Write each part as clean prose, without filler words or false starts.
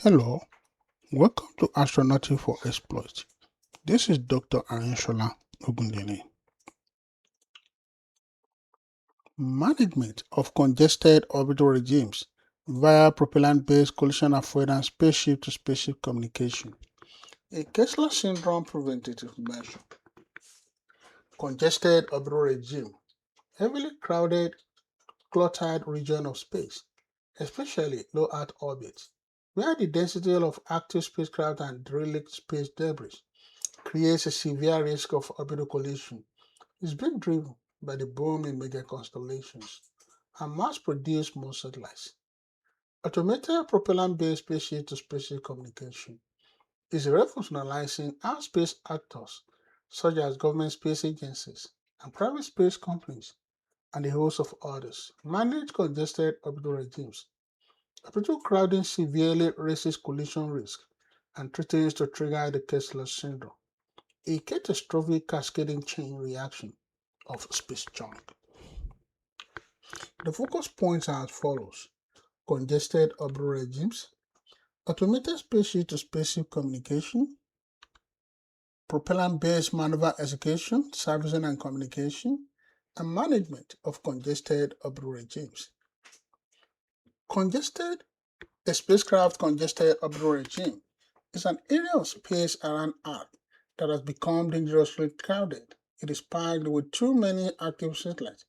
Hello, welcome to Astronauting for Exploit. This is Dr. Arinshola Ogundele. Management of congested orbital regimes via propellant-based collision avoidance spaceship-to-spaceship communication. A Kessler Syndrome preventative measure. Congested orbital regime, heavily crowded, cluttered region of space, especially low Earth orbit, where the density of active spacecraft and derelict space debris creates a severe risk of orbital collision, is being driven by the boom in mega-constellations and mass-produced moon satellites. Automated propellant-based spaceship-to-spaceship communication is revolutionizing how space actors, such as government space agencies and private space companies, and a host of others, manage congested orbital regimes. Orbital crowding severely raises collision risk and threatens to trigger the Kessler Syndrome, a catastrophic cascading chain reaction of space junk. The focus points are as follows: congested orbital regimes, automated spaceship-to-spaceship communication, propellant-based maneuver execution, servicing and communication, and management of congested orbital regimes. A spacecraft congested orbital regime is an area of space around Earth that has become dangerously crowded. It is packed with too many active satellites,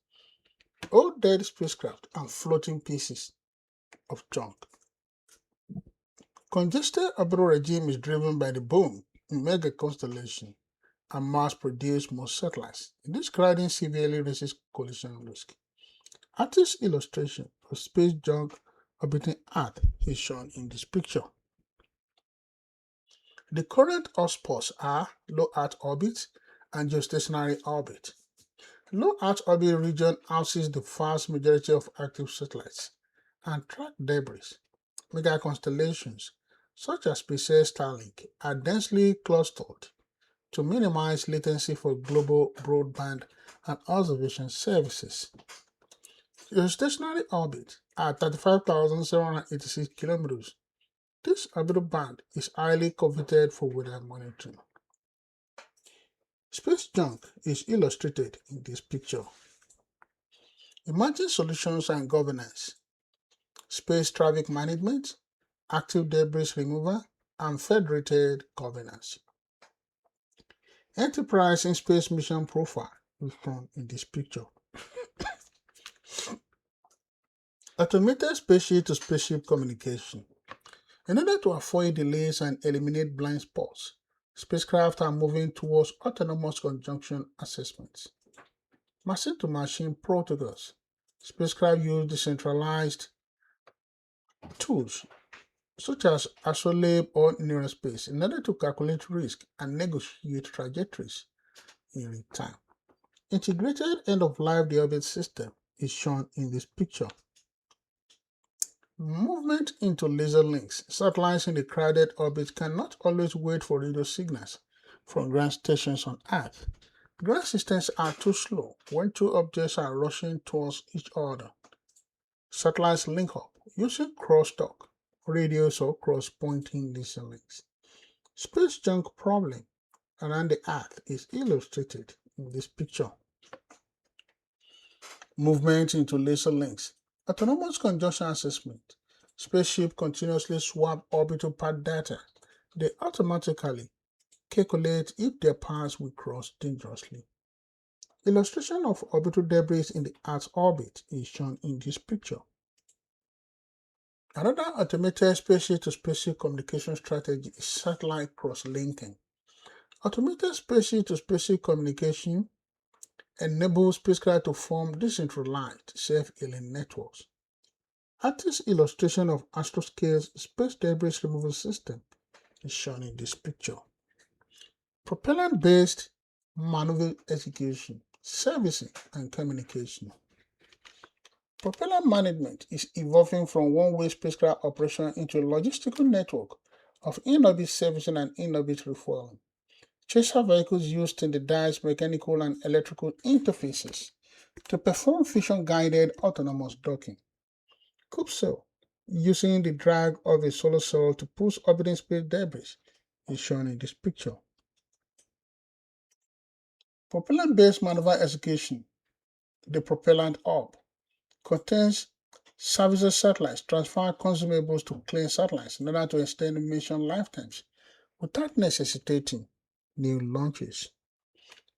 old dead spacecraft, and floating pieces of junk. Congested orbital regime is driven by the boom in mega-constellation and mass-produced moon satellites. This crowding severely raises collision risk. Artist's illustration of space junk orbiting Earth is shown in this picture. The current hotspots are low Earth orbit and geostationary orbit. Low Earth orbit region houses the vast majority of active satellites and track debris. Mega-constellations, such as SpaceX Starlink, are densely clustered to minimize latency for global broadband and observation services. Geostationary orbit at 35,786 kilometers. This orbital band is highly coveted for weather monitoring. Space junk is illustrated in this picture. Emerging solutions and governance: space traffic management, active debris removal, and federated governance. Enterprise in space mission profile is shown in this picture. Automated spaceship-to-spaceship communication. In order to avoid delays and eliminate blind spots, spacecraft are moving towards autonomous conjunction assessments. Machine-to-machine protocols. Spacecraft use decentralized tools such as Astrolabe or Neurospace in order to calculate risk and negotiate trajectories in real time. Integrated end-of-life deorbit system is shown in this picture. Movement into laser links. Satellites in the crowded orbit cannot always wait for radio signals from ground stations on Earth. Ground systems are too slow when two objects are rushing towards each other. Satellites link up using crosstalk, radios, or cross-pointing laser links. Space junk problem around the Earth is illustrated in this picture. Movement into laser links. Autonomous conjunction assessment. Spaceship continuously swap orbital path data. They automatically calculate if their paths will cross dangerously. Illustration of orbital debris in the Earth's orbit is shown in this picture. Another automated spaceship-to-spaceship communication strategy is satellite cross-linking. Automated spaceship-to-spaceship communication enables spacecraft to form decentralized, self-healing networks. Artist's illustration of Astroscale's space debris removal system is shown in this picture. Propellant-based maneuver execution, servicing, and communication. Propellant management is evolving from one-way spacecraft operation into a logistical network of in-orbit servicing and in-orbit refueling. Chaser vehicles use standardized mechanical and electrical interfaces to perform fission-guided autonomous docking. Capsule using the drag of a solar cell to push orbiting space debris is shown in this picture. Propellant-based maneuver execution, the propellant orb, contains services satellites transfer consumables to clean satellites in order to extend mission lifetimes without necessitating new launches.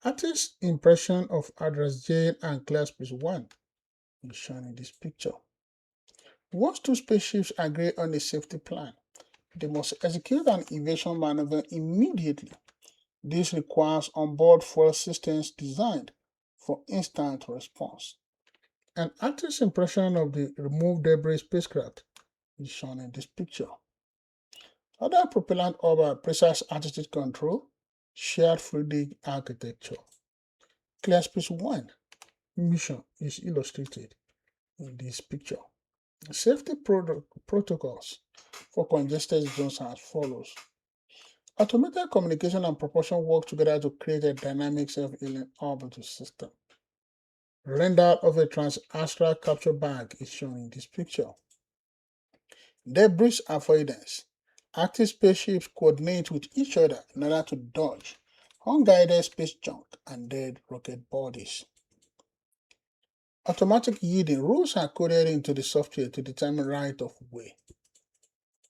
Artist's impression of Address J and Clear Space 1 is shown in this picture. Once two spaceships agree on a safety plan, they must execute an evasion maneuver immediately. This requires onboard fuel systems designed for instant response. An artist's impression of the removed debris spacecraft is shown in this picture. Other propellant orbit precise altitude control, shared fluidic architecture. Clear Space 1 mission is illustrated in this picture. Safety protocols for congested zones are as follows. Automated communication and propulsion work together to create a dynamic self-healing orbital system. Render of a transastral capture bag is shown in this picture. Debris avoidance. Active spaceships coordinate with each other in order to dodge unguided space junk and dead rocket bodies. Automatic yielding rules are coded into the software to determine right of way.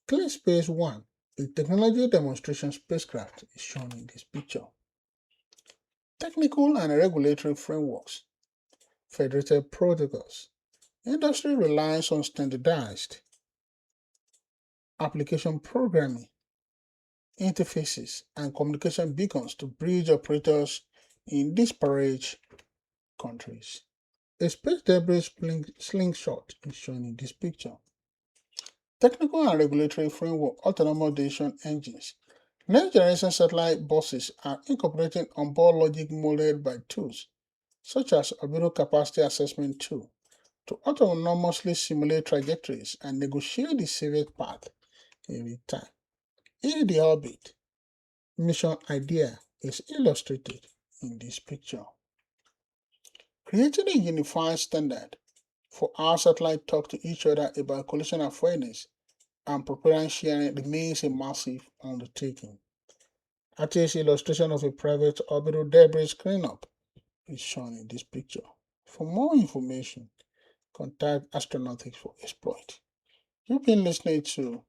Clean Space 1, a technology demonstration spacecraft, is shown in this picture. Technical and regulatory frameworks, federated protocols. Industry relies on standardized application programming, interfaces, and communication beacons to bridge operators in disparate countries. A space debris slingshot is shown in this picture. Technical and regulatory framework, autonomous decision engines. Next generation satellite buses are incorporating onboard logic molded by tools such as orbital capacity assessment tool to autonomously simulate trajectories and negotiate the safest path in real time. In the orbit, mission idea is illustrated in this picture. Creating a unified standard for how satellites talk to each other about collision avoidance and propellant sharing remains a massive undertaking. Artist's illustration of a private orbital debris cleanup is shown in this picture. For more information, contact Astronautics for Exploit. You've been listening to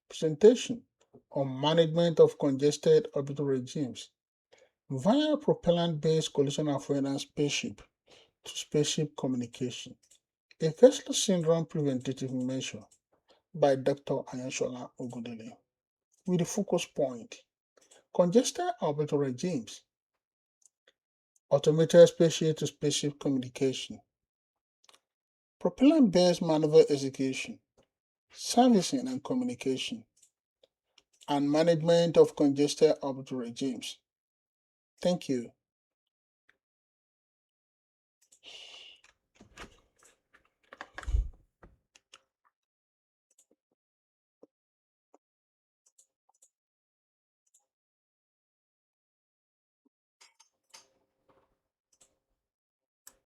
presentation on management of congested orbital regimes via propellant-based collision avoidance spaceship-to-spaceship communication, a Kessler Syndrome preventative measure by Dr. Ayashola Ogundele, with the focus point congested orbital regimes, automated spaceship-to-spaceship communication, propellant-based maneuver execution, servicing and communication, and management of congested orbital regimes. Thank you.